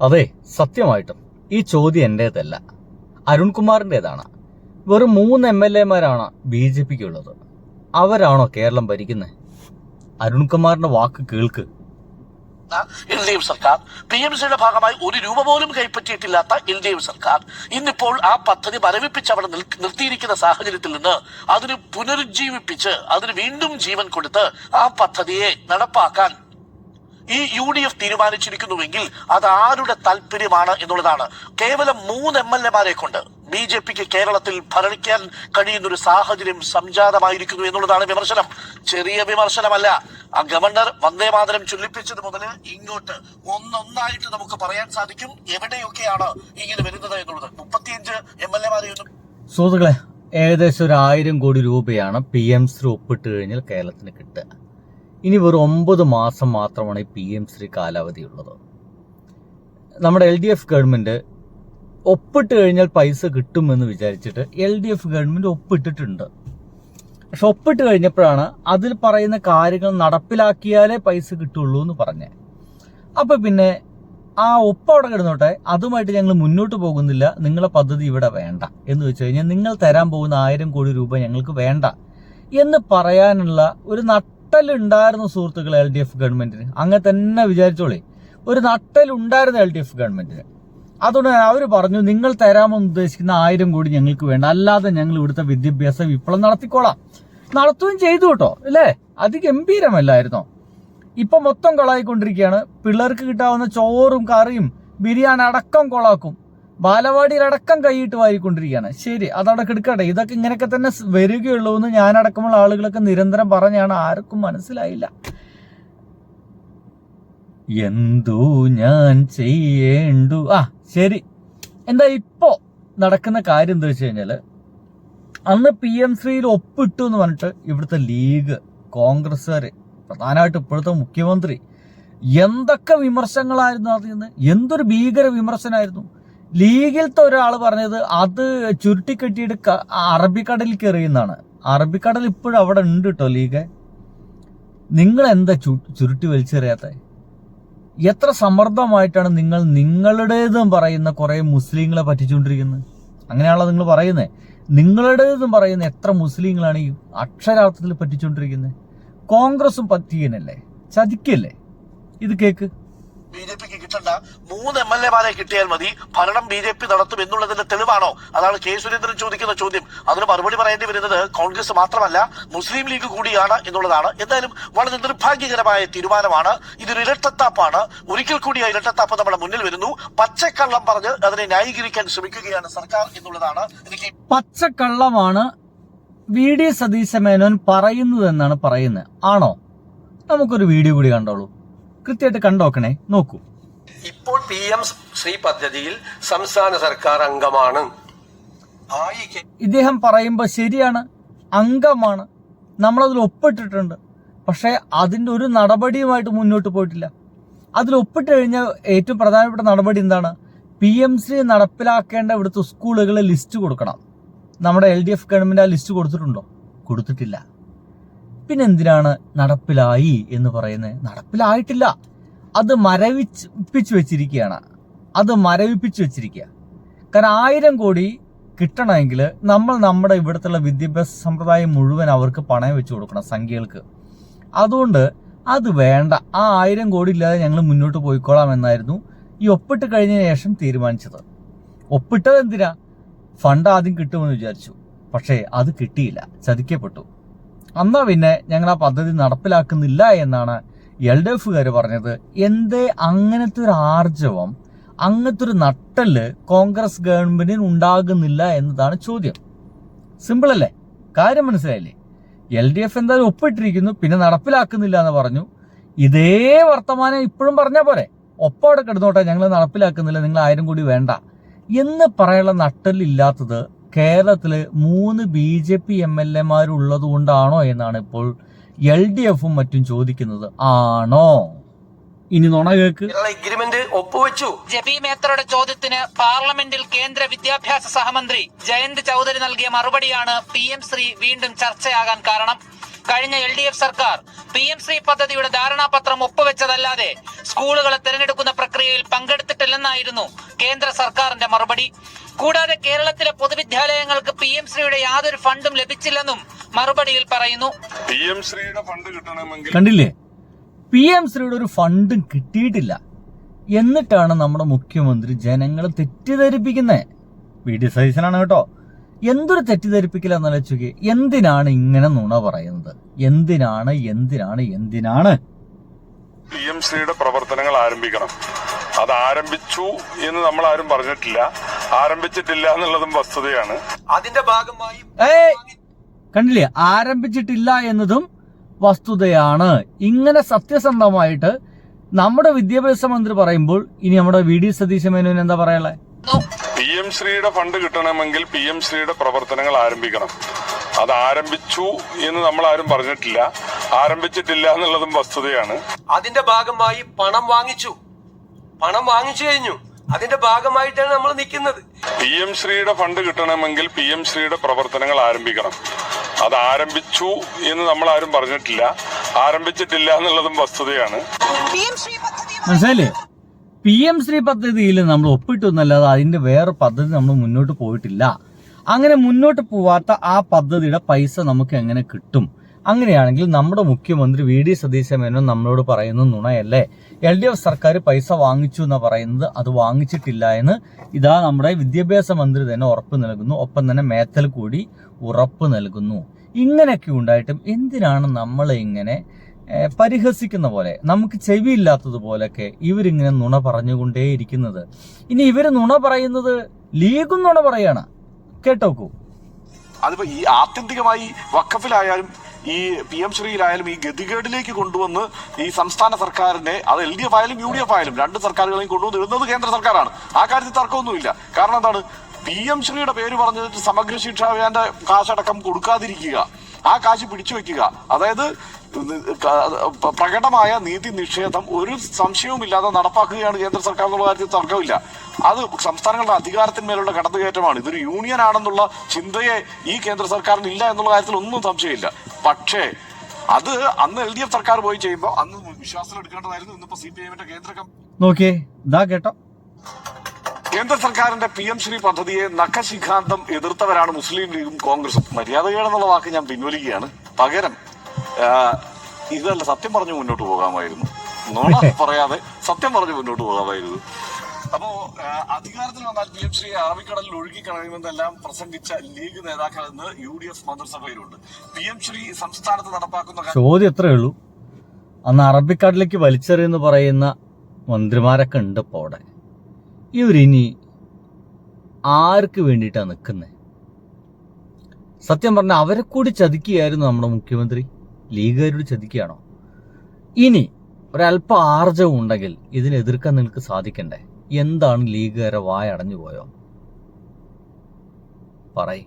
അതെ, സത്യമായിട്ടും ഈ ചോദ്യം എന്റേതല്ല, അരുൺകുമാറിൻ്റെതാണ്. വെറും 3 MLA-മാരാണ് BJPക്ക് ഉള്ളത്. അവരാണോ കേരളം ഭരിക്കുന്നത്? അരുൺകുമാറിന്റെ വാക്ക് കേൾക്ക്. LDF സർക്കാർ PMCയുടെ ഭാഗമായി 1 രൂപ പോലും കൈപ്പറ്റിയിട്ടില്ലാത്ത LDF സർക്കാർ ഇന്നിപ്പോൾ ആ പദ്ധതി മരവിപ്പിച്ച് അവിടെ നിർത്തിയിരിക്കുന്ന സാഹചര്യത്തിൽ നിന്ന് അതിന് പുനരുജ്ജീവിപ്പിച്ച് അതിന് വീണ്ടും ജീവൻ കൊടുത്ത് ആ പദ്ധതിയെ നടപ്പാക്കാൻ ഈ UDF തീരുമാനിച്ചിരിക്കുന്നുവെങ്കിൽ അത് ആരുടെ താല്പര്യമാണ് എന്നുള്ളതാണ്. കേവലം 3 MLA-മാരെ കൊണ്ട് BJPക്ക് കേരളത്തിൽ ഭരിക്കാൻ കഴിയുന്ന ഒരു സാഹചര്യം സംജാതമായിരിക്കുന്നു എന്നുള്ളതാണ് വിമർശനം. ചെറിയ വിമർശനമല്ല. ആ ഗവർണർ വന്ദേമാതരം ചൊല്ലിപ്പിച്ചത് മുതൽ ഇങ്ങോട്ട് ഒന്നൊന്നായിട്ട് നമുക്ക് പറയാൻ സാധിക്കും എവിടെയൊക്കെയാണ് ഇങ്ങനെ വരുന്നത് എന്നുള്ളത്. 35 MLA-മാരെയൊന്നും സുഹൃത്തുക്കളെ, ഏകദേശം 1000 കോടി രൂപയാണ് PM-ശ്രീ ഒപ്പിട്ട് കഴിഞ്ഞാൽ കേരളത്തിന് കിട്ടുക. ഇനി വെറും 9 മാസം മാത്രമാണ് ഈ PM-ശ്രീ കാലാവധിയുള്ളത്. നമ്മുടെ LDF ഗവൺമെന്റ് ഒപ്പിട്ട് കഴിഞ്ഞാൽ പൈസ കിട്ടുമെന്ന് വിചാരിച്ചിട്ട് LDF ഗവൺമെന്റ് ഒപ്പിട്ടിട്ടുണ്ട്. പക്ഷെ ഒപ്പിട്ട് കഴിഞ്ഞപ്പോഴാണ് അതിൽ പറയുന്ന കാര്യങ്ങൾ നടപ്പിലാക്കിയാലേ പൈസ കിട്ടുള്ളൂ എന്ന് പറഞ്ഞേ. അപ്പൊ പിന്നെ ആ ഒപ്പ് അവിടെ കിടന്നോട്ടെ, അതുമായിട്ട് ഞങ്ങൾ മുന്നോട്ട് പോകുന്നില്ല, നിങ്ങളെ പദ്ധതി ഇവിടെ വേണ്ട എന്ന് വെച്ച് കഴിഞ്ഞാൽ നിങ്ങൾ തരാൻ പോകുന്ന 1000 കോടി രൂപ ഞങ്ങൾക്ക് വേണ്ട എന്ന് പറയാനുള്ള ഒരു നട്ടലുണ്ടായിരുന്നു സുഹൃത്തുക്കളെ LDF ഗവൺമെന്റിന്. അങ്ങനെ തന്നെ വിചാരിച്ചോളേ, ഒരു നട്ടലുണ്ടായിരുന്നു LDF ഗവൺമെന്റിന്. അതുകൊണ്ട് അവർ പറഞ്ഞു, നിങ്ങൾ തരാമെന്ന് ഉദ്ദേശിക്കുന്ന 1000 കോടി ഞങ്ങൾക്ക് വേണ്ട, അല്ലാതെ ഞങ്ങൾ ഇവിടുത്തെ വിദ്യാഭ്യാസ വിപ്ലവം നടത്തിക്കോളാം. നടത്തുകയും ചെയ്തു കേട്ടോ, അല്ലേ? അതിഗംഭീരമല്ലായിരുന്നോ? ഇപ്പൊ മൊത്തം കൊളായിക്കൊണ്ടിരിക്കുകയാണ്. പിള്ളേർക്ക് കിട്ടാവുന്ന ചോറും കറിയും ബിരിയാണി അടക്കം കൊളാക്കും. ബാലവാടിയിലടക്കം കൈയിട്ട് വാരിക്കൊണ്ടിരിക്കുകയാണ്. ശരി, അതവിടെ കിടക്കട്ടെ. ഇതൊക്കെ ഇങ്ങനെയൊക്കെ തന്നെ വരികയുള്ളൂ എന്ന് ഞാനടക്കമുള്ള ആളുകളൊക്കെ നിരന്തരം പറഞ്ഞാണ്. ആർക്കും മനസ്സിലായില്ല. എന്തോ ഞാൻ ചെയ്യേണ്ടു. ശരി, എന്താ ഇപ്പോ നടക്കുന്ന കാര്യം എന്താ വെച്ച് കഴിഞ്ഞാല്, അന്ന് PM-ശ്രീയിൽ ഒപ്പിട്ടു എന്ന് പറഞ്ഞിട്ട് ഇവിടുത്തെ ലീഗ്, കോൺഗ്രസ്സുകാര്, പ്രധാനമായിട്ട് ഇപ്പോഴത്തെ മുഖ്യമന്ത്രി എന്തൊക്കെ വിമർശനങ്ങളായിരുന്നു അതിൽ നിന്ന്. എന്തൊരു ഭീകര വിമർശനമായിരുന്നു. ലീഗിലത്തെ ഒരാൾ പറഞ്ഞത് അത് ചുരുട്ടിക്കെട്ടിയിട്ട് അറബിക്കടലിൽ എറിയുന്നതാണ്. അറബിക്കടൽ ഇപ്പോഴും അവിടെ ഉണ്ട് കേട്ടോ. ലീഗ്, നിങ്ങൾ എന്താ ചുരുട്ടി വലിച്ചെറിയാത്ത? എത്ര സമർത്ഥമായിട്ടാണ് നിങ്ങൾ നിങ്ങളുടേതും പറയുന്ന കുറെ മുസ്ലിങ്ങളെ പറ്റിച്ചുകൊണ്ടിരിക്കുന്നത്. അങ്ങനെയാണല്ലോ നിങ്ങൾ പറയുന്നത്. നിങ്ങളുടേതും പറയുന്ന എത്ര മുസ്ലിങ്ങളാണ് ഈ അക്ഷരാർത്ഥത്തിൽ പറ്റിച്ചുകൊണ്ടിരിക്കുന്നത്. കോൺഗ്രസും പറ്റിയനല്ലേ, ചതിക്കല്ലേ? ഇത് കേക്ക്. BJPക്ക് കിട്ടേണ്ട 3 MLA-മാരെ കിട്ടിയാൽ മതി, ഭരണം BJP നടത്തും എന്നുള്ളതിന്റെ തെളിവാണോ? അതാണ് K. സുരേന്ദ്രൻ ചോദിക്കുന്ന ചോദ്യം. അതിന് മറുപടി പറയേണ്ടി വരുന്നത് കോൺഗ്രസ് മാത്രമല്ല മുസ്ലിം ലീഗ് കൂടിയാണ് എന്നുള്ളതാണ്. എന്തായാലും വളരെ നിർഭാഗ്യകരമായ തീരുമാനമാണ്. ഇതൊരു ഇരട്ടത്താപ്പാണ്. ഒരിക്കൽ കൂടി ആ ഇരട്ടത്താപ്പ് നമ്മുടെ മുന്നിൽ വരുന്നു. പച്ചക്കള്ളം പറഞ്ഞ് അതിനെ ന്യായീകരിക്കാൻ ശ്രമിക്കുകയാണ് സർക്കാർ എന്നുള്ളതാണ് എനിക്ക്. പച്ചക്കള്ളമാണ് VD സതീശ മേനോൻ പറയുന്നതെന്നാണ് പറയുന്നത്. ആണോ? നമുക്കൊരു വീഡിയോ കൂടി കണ്ടോളൂ. കൃത്യമായിട്ട് കണ്ടോക്കണേ, നോക്കൂ. ഇപ്പോൾ PM-ശ്രീ പദ്ധതിയിൽ സംസ്ഥാന സർക്കാർ അംഗമാണ്. ഇദ്ദേഹം പറയുമ്പോൾ ശരിയാണ്, അംഗമാണ്, നമ്മളതിൽ ഒപ്പിട്ടിട്ടുണ്ട്. പക്ഷെ അതിന്റെ ഒരു നടപടിയുമായിട്ട് മുന്നോട്ട് പോയിട്ടില്ല. അതിൽ ഒപ്പിട്ട് കഴിഞ്ഞാൽ ഏറ്റവും പ്രധാനപ്പെട്ട നടപടി എന്താണ്? PM-ശ്രീ നടപ്പിലാക്കേണ്ട ഇവിടുത്തെ സ്കൂളുകളെ ലിസ്റ്റ് കൊടുക്കണം. നമ്മുടെ LDF ഗവൺമെന്റ് ആ ലിസ്റ്റ് കൊടുത്തിട്ടുണ്ടോ? കൊടുത്തിട്ടില്ല. പിന്നെ എന്തിനാണ് നടപ്പിലായി എന്ന് പറയുന്നത്? നടപ്പിലായിട്ടില്ല. അത് മരവിപ്പിച്ച് വെച്ചിരിക്കുകയാണ്. കാരണം 1000 കോടി കിട്ടണമെങ്കിൽ നമ്മൾ നമ്മുടെ ഇവിടുത്തെ വിദ്യാഭ്യാസ സമ്പ്രദായം മുഴുവൻ അവർക്ക് പണയം വെച്ച് കൊടുക്കണം, സംഖ്യകൾക്ക്. അതുകൊണ്ട് അത് വേണ്ട, ആ 1000 കോടി ഇല്ലാതെ ഞങ്ങൾ മുന്നോട്ട് പോയിക്കോളാം എന്നായിരുന്നു ഈ ഒപ്പിട്ട് കഴിഞ്ഞതിന് ശേഷം തീരുമാനിച്ചത്. ഒപ്പിട്ടത് എന്തിനാ? ഫണ്ട് ആദ്യം കിട്ടുമെന്ന് വിചാരിച്ചു. പക്ഷേ അത് കിട്ടിയില്ല, ചതിക്കപ്പെട്ടു. എന്നാ പിന്നെ ഞങ്ങൾ ആ പദ്ധതി നടപ്പിലാക്കുന്നില്ല എന്നാണ് LDF-കാര് പറഞ്ഞത്. എന്തേ അങ്ങനത്തെ ഒരു ആർജവം, അങ്ങനത്തെ ഒരു നട്ടല് കോൺഗ്രസ് ഗവൺമെന്റിന് ഉണ്ടാകുന്നില്ല എന്നതാണ് ചോദ്യം. സിമ്പിൾ അല്ലേ? കാര്യം മനസ്സിലായില്ലേ? LDF എന്തായാലും ഒപ്പിട്ടിരിക്കുന്നു, പിന്നെ നടപ്പിലാക്കുന്നില്ല എന്ന് പറഞ്ഞു. ഇതേ വർത്തമാനം ഇപ്പോഴും പറഞ്ഞാൽ പോരെ, ഒപ്പം അവിടെ കിടന്നോട്ടെ, ഞങ്ങൾ നടപ്പിലാക്കുന്നില്ല, നിങ്ങൾ 1000 കോടി വേണ്ട എന്ന് പറയാനുള്ള നട്ടലില്ലാത്തത് കേരളത്തില് 3 BJP MLA-മാരുള്ളത് കൊണ്ടാണോ എന്നാണ് ഇപ്പോൾ LDF-ഉം മറ്റും ചോദിക്കുന്നത്. ആണോ? ഇനി നുണ കേക്ക്. എഗ്രിമെന്റ് ഒപ്പുവെച്ചു. ജെപി മേത്തറുടെ ചോദ്യത്തിന് പാർലമെന്റിൽ കേന്ദ്ര വിദ്യാഭ്യാസ സഹമന്ത്രി ജയന്ത് ചൌധരി നൽകിയ മറുപടിയാണ് PM-ശ്രീ വീണ്ടും ചർച്ചയാകാൻ കാരണം. കഴിഞ്ഞ LDF സർക്കാർ PM ശ്രീ പദ്ധതിയുടെ ധാരണാപത്രം ഒപ്പുവെച്ചതല്ലാതെ സ്കൂളുകളെ തെരഞ്ഞെടുക്കുന്ന പ്രക്രിയയിൽ പങ്കെടുത്തിട്ടില്ലെന്നായിരുന്നു കേന്ദ്ര സർക്കാരിന്റെ മറുപടി. കൂടാതെ കേരളത്തിലെ പൊതുവിദ്യാലയങ്ങൾക്ക് PM ശ്രീയുടെ യാതൊരു ഫണ്ടും ലഭിച്ചില്ലെന്നും മറുപടിയിൽ പറയുന്നു. PM ശ്രീയുടെ ഫണ്ട് കിട്ടണമെങ്കിൽ കണ്ടില്ലേ, PM ശ്രീയുടെ ഒരു ഫണ്ടും കിട്ടിയിട്ടില്ല എന്നിട്ടാണ് നമ്മുടെ മുഖ്യമന്ത്രി ജനങ്ങളെ തെറ്റിദ്ധരിപ്പിക്കുന്നത്. VD സതീശനാണ് കേട്ടോ. എന്തൊരു തെറ്റിദ്ധരിപ്പിക്കലെന്നല്ല ചോദിക്കുക. എന്തിനാണ് ഇങ്ങനെ നുണ പറയുന്നത്? എന്തിനാണ് PM ശ്രീയുടെ പ്രവർത്തനങ്ങൾ ആരംഭിക്കണം. അത് ആരംഭിച്ചു എന്ന് നമ്മൾ ആരും പറഞ്ഞിട്ടില്ല, ആരംഭിച്ചിട്ടില്ല എന്നുള്ളതും വസ്തുതയാണ്. അതിന്റെ ഭാഗമായി കണ്ടില്ലേ, ആരംഭിച്ചിട്ടില്ല എന്നതും വസ്തുതയാണ്. ഇങ്ങനെ സത്യസന്ധമായിട്ട് നമ്മുടെ വിദ്യാഭ്യാസ മന്ത്രി പറയുമ്പോൾ ഇനി നമ്മുടെ VD സതീശ മേനോൻ എന്താ പറയാനുള്ളത്? PM ശ്രീയുടെ ഫണ്ട് കിട്ടണമെങ്കിൽ PM ശ്രീയുടെ പ്രവർത്തനങ്ങൾ ആരംഭിക്കണം. അത് ആരംഭിച്ചു എന്ന് നമ്മൾ ആരും പറഞ്ഞിട്ടില്ല, ആരംഭിച്ചിട്ടില്ല എന്നുള്ളതും വസ്തുതയാണ്. അതിന്റെ ഭാഗമായി പണം വാങ്ങിച്ചു കഴിഞ്ഞു. അതിന്റെ ഭാഗമായിട്ടാണ് നമ്മൾ നിൽക്കുന്നത്. PM ശ്രീയുടെ ഫണ്ട് കിട്ടണമെങ്കിൽ PM ശ്രീയുടെ പ്രവർത്തനങ്ങൾ ആരംഭിക്കണം. അത് ആരംഭിച്ചു എന്ന് നമ്മൾ ആരും പറഞ്ഞിട്ടില്ല, ആരംഭിച്ചിട്ടില്ല എന്നുള്ളതും വസ്തുതയാണ്. മനസ്സിലായില്ലേ? PM ശ്രീ പദ്ധതിയിൽ നമ്മൾ ഒപ്പിട്ടൊന്നല്ലാതെ അതിന്റെ വേറെ പദ്ധതി നമ്മൾ മുന്നോട്ട് പോയിട്ടില്ല. അങ്ങനെ മുന്നോട്ട് പോവാത്ത ആ പദ്ധതിയുടെ പൈസ നമുക്ക് എങ്ങനെ കിട്ടും? അങ്ങനെയാണെങ്കിൽ നമ്മുടെ മുഖ്യമന്ത്രി VD സതീശ മേനോൻ നമ്മളോട് പറയുന്ന നുണയല്ലേ? LDF സർക്കാർ പൈസ വാങ്ങിച്ചു എന്ന് പറയുന്നത് അത് വാങ്ങിച്ചിട്ടില്ല എന്ന് ഇതാ നമ്മുടെ വിദ്യാഭ്യാസ മന്ത്രി തന്നെ ഉറപ്പ് നൽകുന്നു. ഒപ്പം തന്നെ മേത്തൽ കൂടി ഉറപ്പ് നൽകുന്നു. ഇങ്ങനെയൊക്കെ ഉണ്ടായിട്ടും എന്തിനാണ് നമ്മളെ ഇങ്ങനെ പരിഹസിക്കുന്ന പോലെ, നമുക്ക് ചെവിയില്ലാത്തതുപോലൊക്കെ ഇവരിങ്ങനെ നുണ പറഞ്ഞുകൊണ്ടേയിരിക്കുന്നത്? ഇനി ഇവര് നുണ പറയുന്നത് ലീഗും നുണ പറയാണ്. കേട്ടോക്കൂ. അതിപ്പോ ഈ ആത്യന്തികമായി വഖഫിലായാലും ഈ PM ശ്രീയിലായാലും ഈ ഗതികേടിലേക്ക് കൊണ്ടുവന്ന് ഈ സംസ്ഥാന സർക്കാരിനെ, അത് LDF ആയാലും UDF ആയാലും രണ്ട് സർക്കാരുകളെയും കൊണ്ടുവന്ന് ഇടുന്നത് കേന്ദ്ര സർക്കാരാണ്. ആ കാര്യത്തിൽ തർക്കമൊന്നുമില്ല. കാരണം എന്താണ്, PM ശ്രീയുടെ പേര് പറഞ്ഞിട്ട് സമഗ്ര ശിക്ഷാ അഭിയാന്റെ കാശടക്കം കൊടുക്കാതിരിക്കുക, ആ കാശ് പിടിച്ചു വെക്കുക, അതായത് പ്രകടമായ നീതി നിഷേധം ഒരു സംശയവുമില്ലാതെ നടപ്പാക്കുകയാണ് കേന്ദ്ര സർക്കാർ എന്നുള്ള കാര്യത്തിൽ തർക്കമില്ല. അത് സംസ്ഥാനങ്ങളുടെ അധികാരത്തിന്മേലുള്ള കടന്നുകയറ്റമാണ്. ഇതൊരു യൂണിയൻ ആണെന്നുള്ള ചിന്തയെ ഈ കേന്ദ്ര സർക്കാരിന് ഇല്ല എന്നുള്ള കാര്യത്തിൽ ഒന്നും സംശയമില്ല. പക്ഷേ അത് അന്ന് LDF സർക്കാർ പോയി ചെയ്യുമ്പോൾ അന്ന് വിശ്വാസം എടുക്കേണ്ടതായിരുന്നു. ഇന്നിപ്പോ CPIMന്റെ നോക്കിയേ, ഇതാ കേട്ടോ, കേന്ദ്ര സർക്കാരിന്റെ PM ശ്രീ പദ്ധതിയെ നഖശിഖാന്തം എതിർത്തവരാണ് മുസ്ലിം ലീഗും കോൺഗ്രസും. മര്യാദകേടെന്നുള്ള വാക്ക് ഞാൻ പിൻവലിക്കുകയാണ്. പകരം ഇതല്ല, സത്യം പറഞ്ഞു മുന്നോട്ട് പോകാമായിരുന്നു. നുണ പറയാതെ സത്യം പറഞ്ഞു മുന്നോട്ട് പോകാമായിരുന്നു. അപ്പോ അധികാരത്തിൽ വന്നാൽ PM ശ്രീ അറബിക്കടലിൽ ഒഴുകിക്കളയുമെന്നെല്ലാം പ്രസംഗിച്ച ലീഗ് നേതാക്കൾ എന്ന് UDF മന്ത്രിസഭയിലുണ്ട്. PM ശ്രീ സംസ്ഥാനത്ത് നടപ്പാക്കുന്ന ചോദ്യം എത്രയേ ഉള്ളൂ. അന്ന് അറബിക്കടലിലേക്ക് വലിച്ചെറിയെന്ന് പറയുന്ന മന്ത്രിമാരൊക്കെ ഉണ്ട് ഇപ്പോൾ അവിടെ. ഇവരിനി ആർക്ക് വേണ്ടിയിട്ടാണ് നിൽക്കുന്നത്? സത്യം പറഞ്ഞാൽ അവരെ കൂടി ചതിക്കുകയായിരുന്നു നമ്മുടെ മുഖ്യമന്ത്രി. ലീഗുകാരോട് ചതിക്കുകയാണോ? ഇനി ഒരല്പം ആർജവം ഉണ്ടെങ്കിൽ ഇതിനെതിർക്കാൻ നിങ്ങൾക്ക് സാധിക്കണ്ടേ? എന്താണ് ലീഗുകാരെ വായടഞ്ഞു പോയോ? പറയ്.